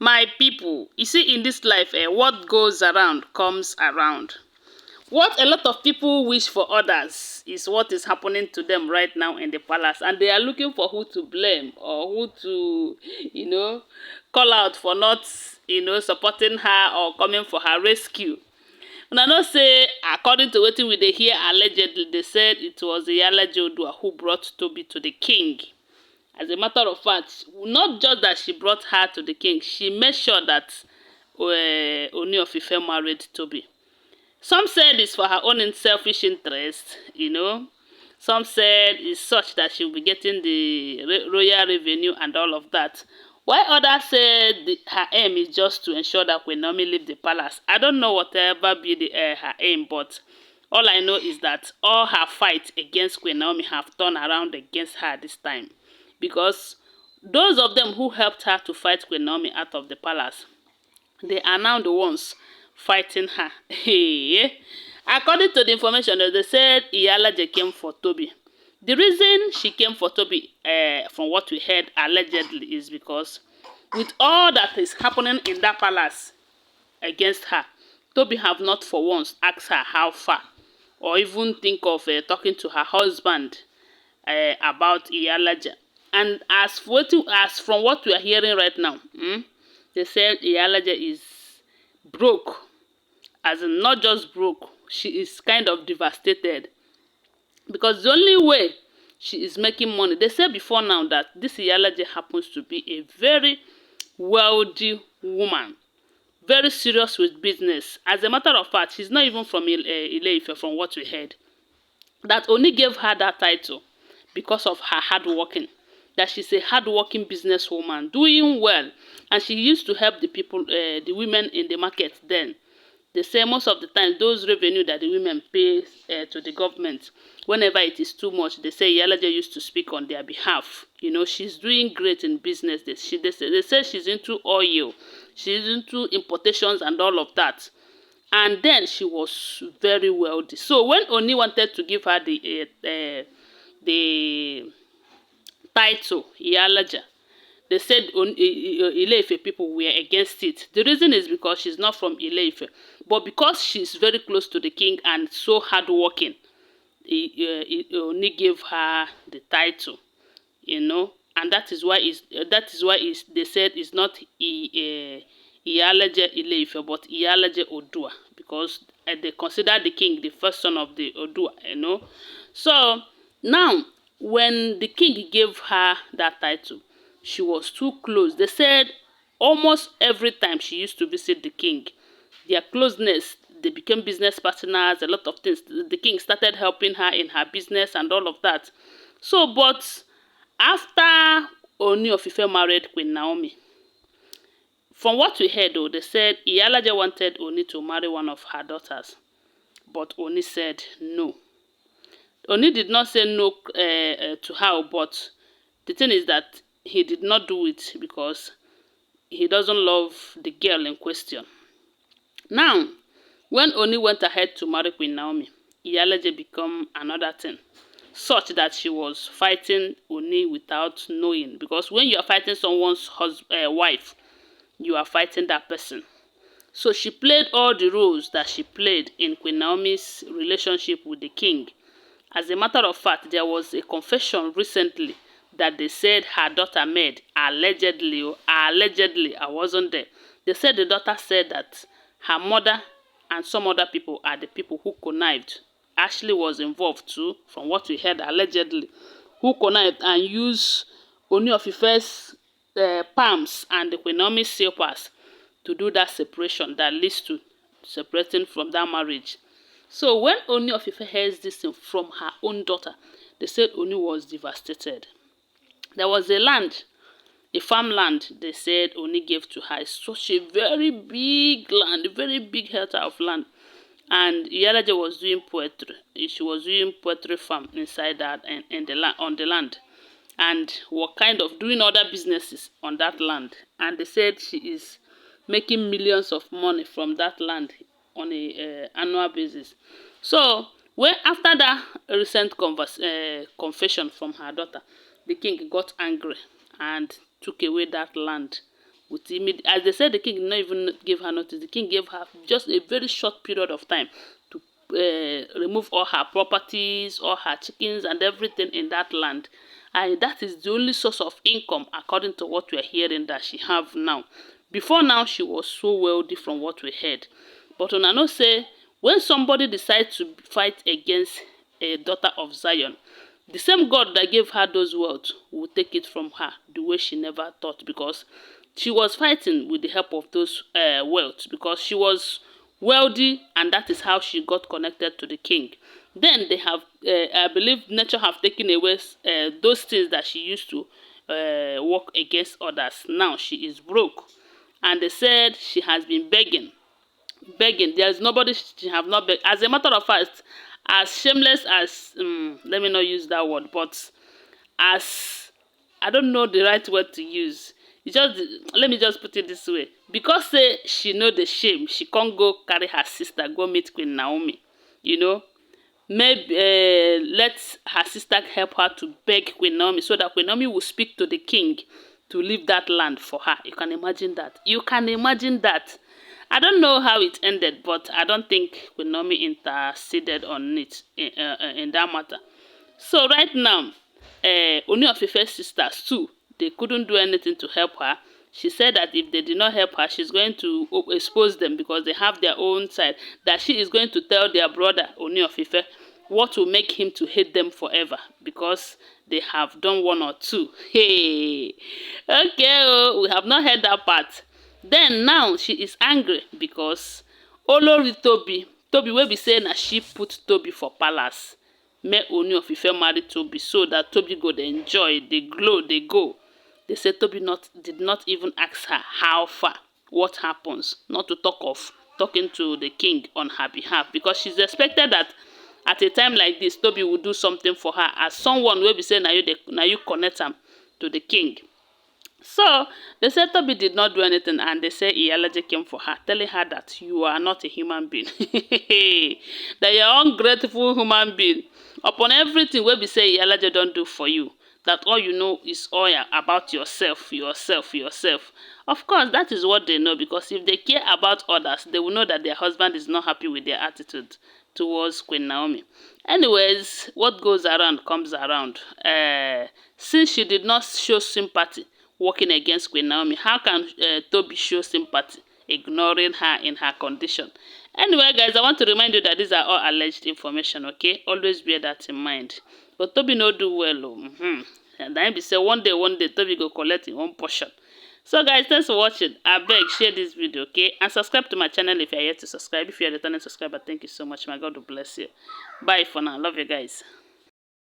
My people, you see in this life, what goes around comes around. What a lot of people wish for others is what is happening to them right now in the palace, and they are looking for who to blame or who to, call out for not, supporting her or coming for her rescue. Una know say, according to wetin we dey hear allegedly, they said it was Iyalajeoodua who brought Tobi to the king. As a matter of fact, not just that she brought her to the king, she made sure that Ooni of Ife married Tobi. Some said it's for her own selfish interest, Some said it's such that she'll be getting the royal revenue and all of that. While others said her aim is just to ensure that Queen Naomi leave the palace. I don't know whatever be her aim, but all I know is that all her fights against Queen Naomi have turned around against her this time. Because those of them who helped her to fight Queen Naomi out of the palace, they are now the ones fighting her. Hey. According to the information, they said Iyalaje came for Tobi. The reason she came for Tobi, from what we heard allegedly, is because with all that is happening in that palace against her, Tobi have not for once asked her how far, or even think of talking to her husband about Iyalaje. And as from what we are hearing right now, they said Iyalaje is broke. As in, not just broke, she is kind of devastated. Because the only way she is making money, they said before now that this Iyalaje happens to be a very wealthy woman. Very serious with business. As a matter of fact, she's not even from Ile-Ife, from what we heard. That Ooni gave her that title because of her hard working. That she's a hard-working businesswoman, doing well, and she used to help the people, the women in the market then. They say most of the time, those revenue that the women pay to the government, whenever it is too much, they say Iyalaje used to speak on their behalf. She's doing they say she's into oil, she's into importations and all of that. And then she was very wealthy. So when Ooni wanted to give her the title Iyalaje, they said Ile-Ife people were against it. The reason is because she's not from Ile-Ife, but because she's very close to the king and so hardworking, Ooni gave her the title, and that is why they said it's not Iyalaje Ile-Ife but Iyalajeoodua, because they consider the king the first son of the Odua, So now, when the king gave her that title, she was too close. They said almost every time she used to visit the king, their closeness, they became business partners, a lot of things. The king started helping her in her business and all of that. So, but after Ooni of Ife married Queen Naomi, from what we heard though, they said Iyalaje wanted Ooni to marry one of her daughters, but Ooni said no. Ooni did not say no to her, but the thing is that he did not do it because he doesn't love the girl in question. Now, when Ooni went ahead to marry Queen Naomi, Iyalaje became another thing, such that she was fighting Ooni without knowing. Because when you are fighting someone's wife, you are fighting that person. So she played all the roles that she played in Queen Naomi's relationship with the king. As a matter of fact, there was a confession recently that they said her daughter made, allegedly, I wasn't there. They said the daughter said that her mother and some other people are the people who connived. Ashley was involved too, from what we heard allegedly, who connived and used Ooni of Ife's palms and the Queen Naomi slippers to do that separation that leads to separating from that marriage. So when Ooni of Ife hears this thing from her own daughter, they said Ooni was devastated. There was a farmland they said Ooni gave to her. It's such a very big land, a very big hectare of land. And Iyalaje was doing poetry. She was doing poetry farm inside that and on the land. And were kind of doing other businesses on that land. And they said she is making millions of money from that land on a annual basis. So when after that recent confession from her daughter, the king got angry and took away that land with immediate. As they said, the king did not even give her notice. The king gave her just a very short period of time to remove all her properties, all her chickens, and everything in that land. And that is the only source of income, according to what we are hearing, that she have now. Before now, she was so wealthy from what we heard. But una know say, when somebody decides to fight against a daughter of Zion, the same God that gave her those wealth will take it from her the way she never thought, because she was fighting with the help of those wealth, because she was wealthy, and that is how she got connected to the king. Then they have, I believe nature have taken away those things that she used to work against others. Now she is broke, and they said she has been begging. There's nobody she have not begged. As a matter of fact, as shameless as, let me not use that word, but as, I don't know the right word to use. It's just, let me just put it this way. Because say she know the shame, she can't go carry her sister, go meet Queen Naomi. You know, maybe let her sister help her to beg Queen Naomi, so that Queen Naomi will speak to the king to leave that land for her. You can imagine that. You can imagine that. I don't know how it ended, but I don't think Queen Naomi interceded on it in that matter. So right now, Ooni of Ife's sisters too, they couldn't do anything to help her. She said that if they did not help her, she's going to expose them, because they have their own side. That she is going to tell their brother, Ooni of Ife, what will make him to hate them forever, because they have done one or two. Hey, okay, oh, we have not heard that part. Then now she is angry because Olori Tobi wey be say na she put Tobi for palace. Make Ooni of Ife marry Tobi, so that Tobi go dey enjoy, dey glow, dey go. They say Tobi did not even ask her how far, what happens, not to talk of talking to the king on her behalf, because she's expected that at a time like this, Tobi will do something for her as someone wey be say na you connect am to the king. So they said Tobi did not do anything, and they say Iyalaje came for her, telling her that you are not a human being. That you are ungrateful human being. Upon everything wey be say Iyalaje don't do for you, that all you know is all about yourself. Of course, that is what they know, because if they care about others, they will know that their husband is not happy with their attitude towards Queen Naomi. Anyways, what goes around comes around. Since she did not show sympathy working against Queen Naomi, how can Tobi show sympathy ignoring her in her condition? Anyway, guys, I want to remind you that these are all alleged information, okay? Always bear that in mind. But Tobi no do well. And then be say one day, Tobi go collect his own portion. So, guys, thanks for watching. I beg, share this video, okay? And subscribe to my channel if you are yet to subscribe. If you are a returning subscriber, thank you so much. My God will bless you. Bye for now. Love you, guys.